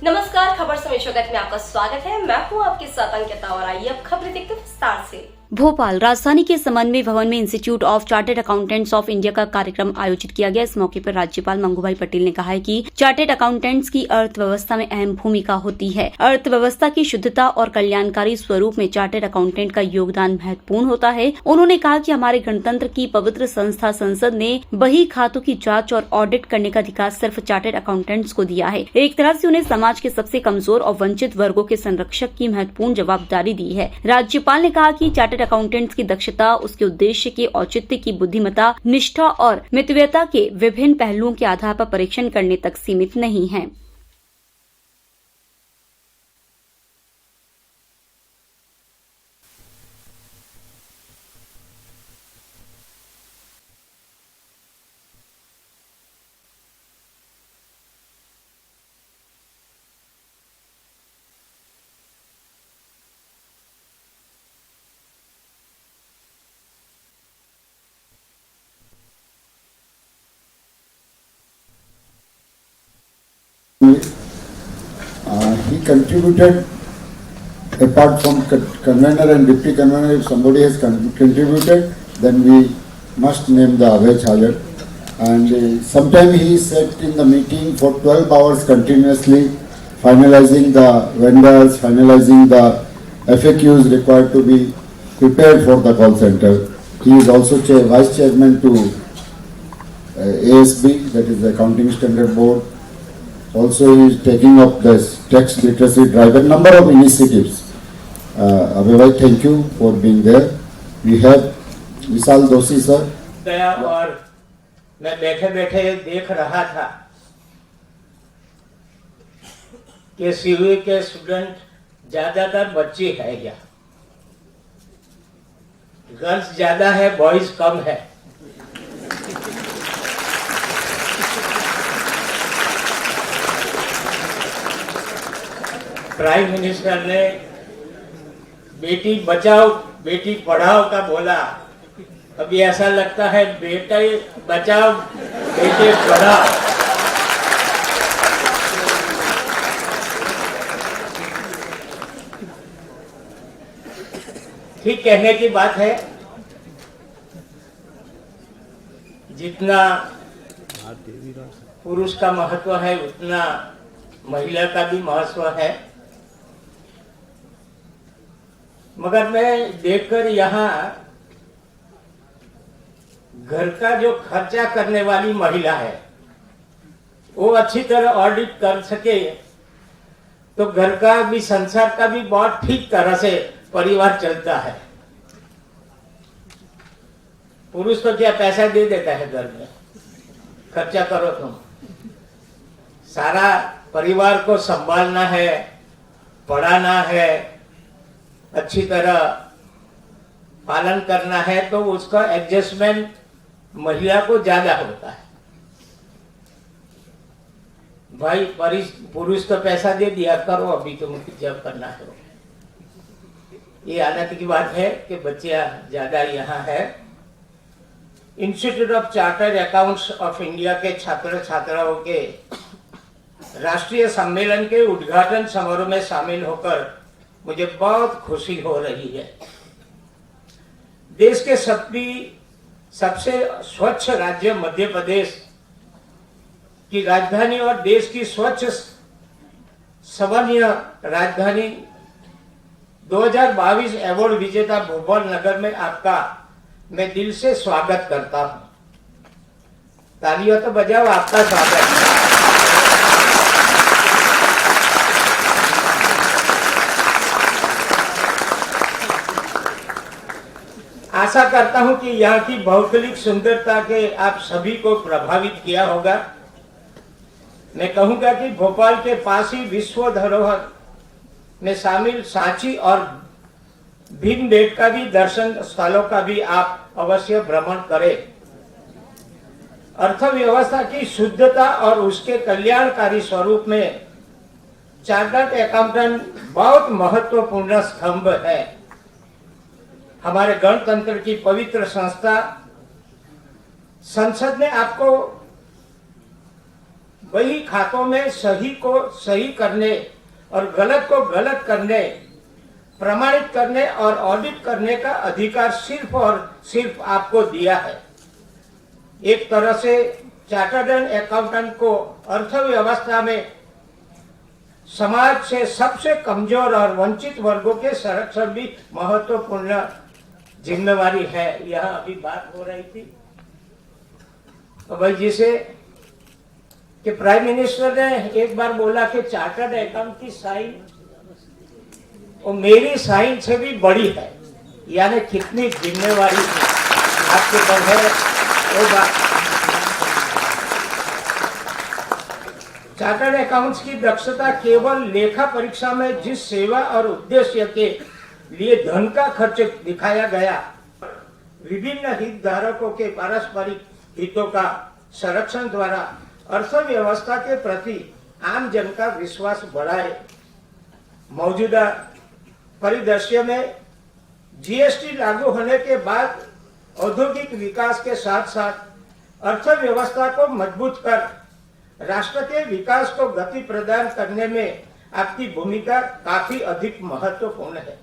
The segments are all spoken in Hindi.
नमस्कार, खबर समय जगत में आपका स्वागत है। मैं हूं आपके साथ अंकिता और आइए अब खबरें देखते हैं विस्तार से। भोपाल राजधानी के समन्वय भवन में institute of chartered accountants of India का कार्यक्रम आयोजित किया गया। इस मौके पर राज्यपाल मंगूभाई पटेल ने कहा है कि चार्टर्ड अकाउंटेंट्स की अर्थव्यवस्था में अहम भूमिका होती है। अर्थव्यवस्था की शुद्धता और कल्याणकारी स्वरूप में चार्टर्ड अकाउंटेंट का योगदान महत्वपूर्ण होता है। उन्होंने कहा कि हमारे गणतंत्र की पवित्र संस्था संसद ने बही खातों की जाँच और ऑडिट करने का अधिकार सिर्फ चार्टर्ड अकाउंटेंट्स को दिया है। एक तरह से उन्हें समाज के सबसे कमजोर और वंचित वर्गों के संरक्षक की महत्वपूर्ण जवाबदारी दी है। राज्यपाल ने कहा कि चार्टर्ड अकाउंटेंट्स की दक्षता उसके उद्देश्य के औचित्य की बुद्धिमत्ता, निष्ठा और मितव्ययता के विभिन्न पहलुओं के आधार पर परीक्षण करने तक सीमित नहीं है। He contributed, apart from convener and deputy convener, if somebody has contributed, then we must name the average hire. And sometimes he sat in the meeting for 12 hours continuously, finalizing the vendors, finalizing the FAQs required to be prepared for the call center. He is also vice chairman to ASB, that is the Accounting Standard Board. Also, he is taking up this tax literacy drive, a number of initiatives. Abhay, thank you for being there. We have Vishal Doshi sir. गया और मैं बैठे बैठे देख रहा था कि सीवी के स्टूडेंट ज्यादातर बच्चे है या गर्ल्स ज्यादा है, बॉयज कम है। प्राइम मिनिस्टर ने बेटी बचाओ बेटी पढ़ाओ का बोला। अभी ऐसा लगता है बेटे बचाओ बेटे पढ़ाओ। ठीक कहने की बात है। जितना पुरुष का महत्व है उतना महिला का भी महत्व है। मगर मैं देखकर यहाँ घर का जो खर्चा करने वाली महिला है वो अच्छी तरह ऑडिट कर सके तो घर का भी, संसार का भी बहुत ठीक तरह से परिवार चलता है। पुरुष तो क्या पैसा दे देता है घर में, खर्चा करो तुम। सारा परिवार को संभालना है, पढ़ाना है, अच्छी तरह पालन करना है, तो उसका एडजस्टमेंट महिला को ज्यादा होता है। भाई पुरुष तो पैसा दे दिया करो, अभी तुम जब करना है। ये आनंद की बात है कि बच्चियां ज्यादा यहाँ है। Institute of chartered accounts of India के छात्र छात्राओं के राष्ट्रीय सम्मेलन के उद्घाटन समारोह में शामिल होकर मुझे बहुत खुशी हो रही है। देश के सबसे स्वच्छ राज्य मध्य प्रदेश की राजधानी और देश की स्वच्छ सवर्ण राजधानी 2022 अवार्ड विजेता भोपाल नगर में आपका मैं दिल से स्वागत करता हूं। तालियां तो बजाओ, आपका स्वागत है। आशा करता हूं कि यहाँ की भौगोलिक सुंदरता के आप सभी को प्रभावित किया होगा। मैं कहूंगा कि भोपाल के पास ही विश्व धरोहर में शामिल सांची और भीमबेटका भी दर्शन स्थलों का भी आप अवश्य भ्रमण करें। अर्थव्यवस्था की शुद्धता और उसके कल्याणकारी स्वरूप में चार्टर्ड अकाउंटेंट बहुत महत्वपूर्ण स्तंभ है। हमारे गणतंत्र की पवित्र संस्था संसद ने आपको वही खातों में सही को सही करने और गलत को गलत करने, प्रमाणित करने और ऑडिट करने का अधिकार सिर्फ और सिर्फ आपको दिया है। एक तरह से चार्टर्ड अकाउंटेंट को अर्थव्यवस्था में समाज से सबसे कमजोर और वंचित वर्गों के संरक्षण भी महत्वपूर्ण जिम्मेवारी है। यह अभी बात हो रही थी अभय जी से कि प्राइम मिनिस्टर ने एक बार बोला कि चार्टर्ड अकाउंट की साइन वो मेरी साइन से भी बड़ी है, यानी कितनी जिम्मेवारी आपके ऊपर है वो बात। चार्टर्ड अकाउंट्स की दक्षता केवल लेखा परीक्षा में जिस सेवा और उद्देश्य के लिए धन का खर्च दिखाया गया, विभिन्न हितधारकों के पारस्परिक हितों का संरक्षण द्वारा अर्थव्यवस्था के प्रति आम जन का विश्वास बढ़ाए। मौजूदा परिदृश्य में जीएसटी लागू होने के बाद औद्योगिक विकास के साथ साथ अर्थव्यवस्था को मजबूत कर राष्ट्र के विकास को गति प्रदान करने में आपकी भूमिका काफी अधिक महत्वपूर्ण है।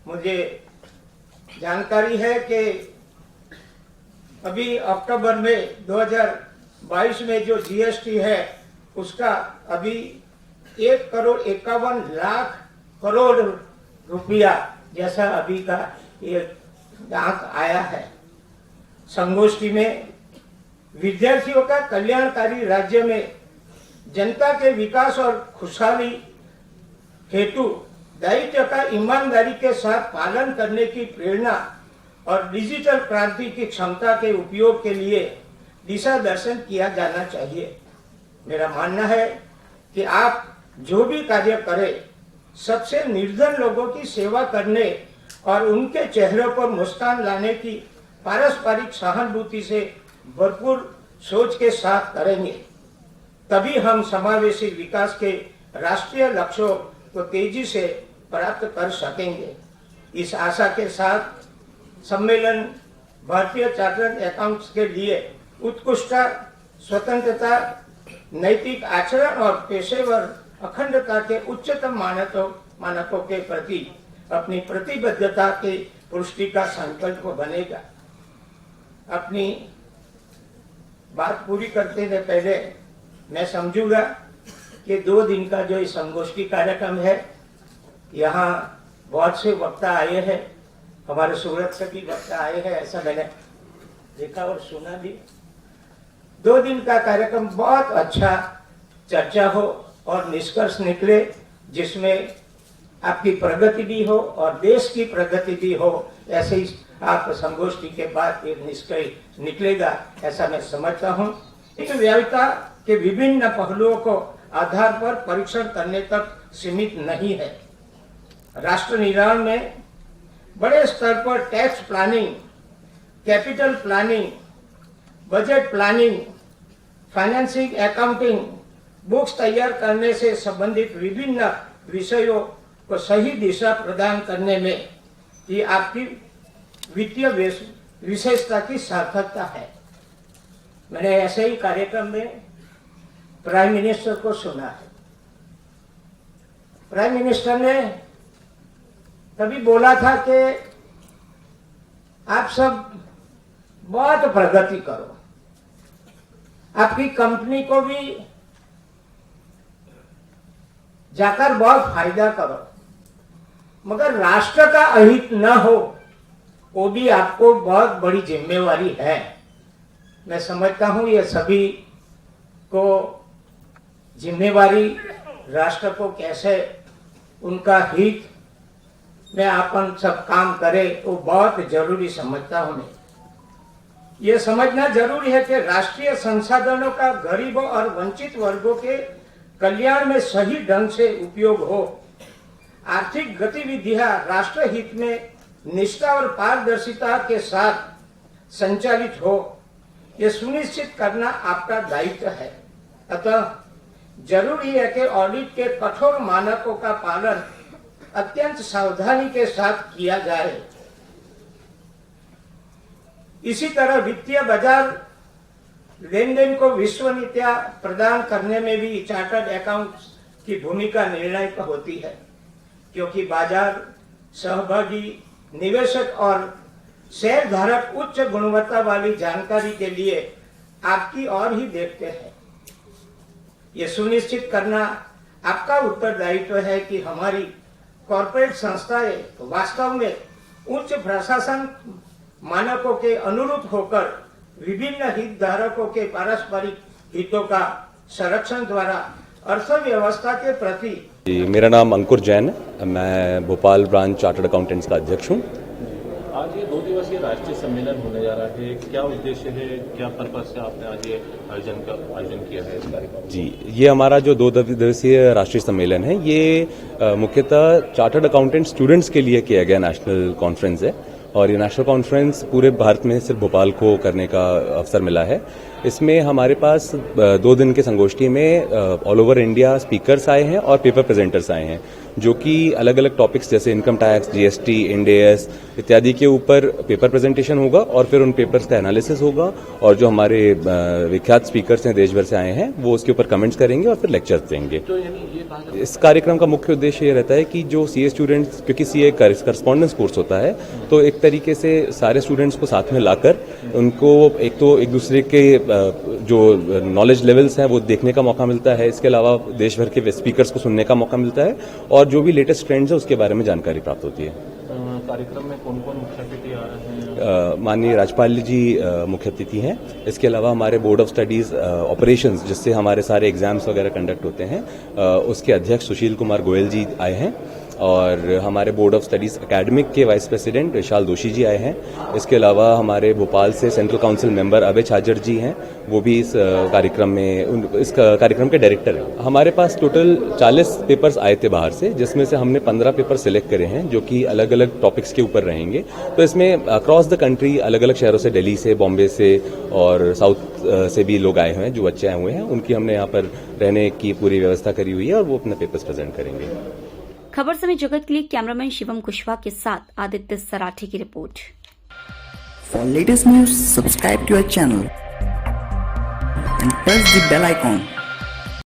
मुझे जानकारी है कि अभी अक्टूबर में 2022 में जो जीएसटी है उसका अभी 1,51,00,000 करोड़ रुपया जैसा अभी का ये आंक आया है। संगोष्ठी में विद्यार्थियों का कल्याणकारी राज्य में जनता के विकास और खुशहाली हेतु दायित्व का ईमानदारी के साथ पालन करने की प्रेरणा और डिजिटल क्रांति की क्षमता के उपयोग के लिए दिशा दर्शन किया जाना चाहिए। मेरा मानना है कि आप जो भी कार्य करें, सबसे निर्धन लोगों की सेवा करने और उनके चेहरों पर मुस्कान लाने की पारस्परिक सहानुभूति से भरपूर सोच के साथ करेंगे, तभी हम समावेशी विकास के राष्ट्रीय लक्ष्यों को तेजी से प्राप्त कर सकेंगे। इस आशा के साथ सम्मेलन भारतीय चार्टर्ड अकाउंट्स के लिए उत्कृष्टता, स्वतंत्रता, नैतिक आचरण और पेशेवर अखंडता के उच्चतम मानकों के प्रति अपनी प्रतिबद्धता की पुष्टि का संकल्प बनेगा। अपनी बात पूरी करते से पहले मैं समझूंगा कि 2 दिन का जो इस संगोष्ठी कार्यक्रम है, यहाँ बहुत से वक्ता आए हैं, हमारे सूरत से भी वक्ता आए हैं, ऐसा मैंने देखा और सुना भी। 2 दिन का कार्यक्रम बहुत अच्छा चर्चा हो और निष्कर्ष निकले, जिसमें आपकी प्रगति भी हो और देश की प्रगति भी हो। ऐसे ही आप संगोष्ठी के बाद एक निष्कर्ष निकलेगा, ऐसा मैं समझता हूँ। इस व्यवस्था के विभिन्न पहलुओं को आधार पर परीक्षण करने तक सीमित नहीं है। राष्ट्र निर्माण में बड़े स्तर पर tax planning, capital planning, budget planning, financing, accounting, books तैयार करने से संबंधित विभिन्न विषयों को सही दिशा प्रदान करने में ये आपकी वित्तीय विशेषता की सार्थकता है। मैंने ऐसे ही कार्यक्रम में प्राइम मिनिस्टर को सुना है। प्राइम मिनिस्टर ने तभी बोला था कि आप सब बहुत प्रगति करो, आपकी कंपनी को भी जाकर बहुत फायदा करो, मगर राष्ट्र का अहित न हो, वो भी आपको बहुत बड़ी जिम्मेवारी है। मैं समझता हूं ये सभी को जिम्मेवारी राष्ट्र को कैसे उनका हित में अपन सब काम करे, वो बहुत जरूरी समझता हूं मैं। ये समझना जरूरी है कि राष्ट्रीय संसाधनों का गरीबों और वंचित वर्गों के कल्याण में सही ढंग से उपयोग हो, आर्थिक गतिविधियां राष्ट्र हित में निष्ठा और पारदर्शिता के साथ संचालित हो, ये सुनिश्चित करना आपका दायित्व है। अतः जरूरी है कि ऑडिट के कठोर मानकों का पालन अत्यंत सावधानी के साथ किया जाए। इसी तरह वित्तीय बाजार लेन देन को विश्वसनीयता प्रदान करने में भी चार्टर्ड अकाउंट्स की भूमिका निर्णायक होती है, क्योंकि बाजार सहभागी निवेशक और शेयर धारक उच्च गुणवत्ता वाली जानकारी के लिए आपकी ओर ही देखते हैं। ये सुनिश्चित करना आपका उत्तरदायित्व है कि हमारी कॉर्पोरेट संस्थाएं वास्तव में उच्च प्रशासन मानकों के अनुरूप होकर विभिन्न हितधारकों के पारस्परिक हितों का संरक्षण द्वारा अर्थव्यवस्था के प्रति। जी, मेरा नाम अंकुर जैन है। मैं भोपाल ब्रांच चार्टर्ड अकाउंटेंट्स का अध्यक्ष हूँ। आज ये 2 दिवसीय राष्ट्रीय सम्मेलन होने जा रहा है, क्या उद्देश्य है, क्या पर्पस से आपने आज ये आयोजन किया है इस कार्यक्रम? जी, ये हमारा जो 2 दिवसीय राष्ट्रीय सम्मेलन है, ये मुख्यतः चार्टर्ड अकाउंटेंट स्टूडेंट्स के लिए किया गया नेशनल कॉन्फ्रेंस है और ये नेशनल कॉन्फ्रेंस पूरे भारत में सिर्फ भोपाल को करने का अवसर मिला है। इसमें हमारे पास 2 दिन के संगोष्ठी में ऑल ओवर इंडिया स्पीकर्स आए हैं और पेपर प्रेजेंटर्स आए हैं, जो कि अलग अलग टॉपिक्स जैसे income tax, GST, end S इत्यादि के ऊपर पेपर प्रेजेंटेशन होगा और फिर उन पेपर्स का एनालिसिस होगा और जो हमारे विख्यात स्पीकर्स हैं देश भर से आए हैं वो उसके ऊपर कमेंट्स करेंगे और फिर लेक्चर्स देंगे। तो यानी ये बात इस कार्यक्रम का मुख्य उद्देश्य ये रहता है कि जो सीए स्टूडेंट्स, क्योंकि सीए करस्पॉन्डेंस कोर्स होता है, तो एक तरीके से सारे स्टूडेंट्स को साथ में लाकर उनको एक दूसरे के जो नॉलेज लेवल्स हैं वो देखने का मौका मिलता है। इसके अलावा देश भर के स्पीकर्स को सुनने का मौका मिलता है और जो भी लेटेस्ट ट्रेंड्स है उसके बारे में जानकारी प्राप्त होती है। कार्यक्रम में कौन कौन मुख्य अतिथि आ रहे हैं? माननीय राज्यपाल जी मुख्य अतिथि हैं। इसके अलावा हमारे बोर्ड ऑफ स्टडीज ऑपरेशंस, जिससे हमारे सारे एग्जाम्स वगैरह कंडक्ट होते हैं, उसके अध्यक्ष सुशील कुमार गोयल जी आए हैं और हमारे बोर्ड ऑफ स्टडीज एकेडमिक के वाइस प्रेसिडेंट विशाल दोषी जी आए हैं। इसके अलावा हमारे भोपाल से सेंट्रल काउंसिल मेंबर अभय छाजर जी हैं, वो भी इस कार्यक्रम के डायरेक्टर हैं। हमारे पास टोटल 40 पेपर्स आए थे बाहर से, जिसमें से हमने 15 पेपर सिलेक्ट करे हैं जो कि अलग अलग टॉपिक्स के ऊपर रहेंगे। तो इसमें अक्रॉस द कंट्री अलग अलग शहरों से, दिल्ली से, बॉम्बे से और साउथ से भी लोग आए हुए हैं, जो बच्चे आए हुए हैं। उनकी हमने यहाँ पर रहने की पूरी व्यवस्था करी हुई है और वो अपने पेपर्स प्रेजेंट करेंगे। खबर समय जगत के लिए कैमरामैन शिवम कुशवाहा के साथ आदित्य सराठी की report. For latest news, subscribe to our channel and press the bell icon.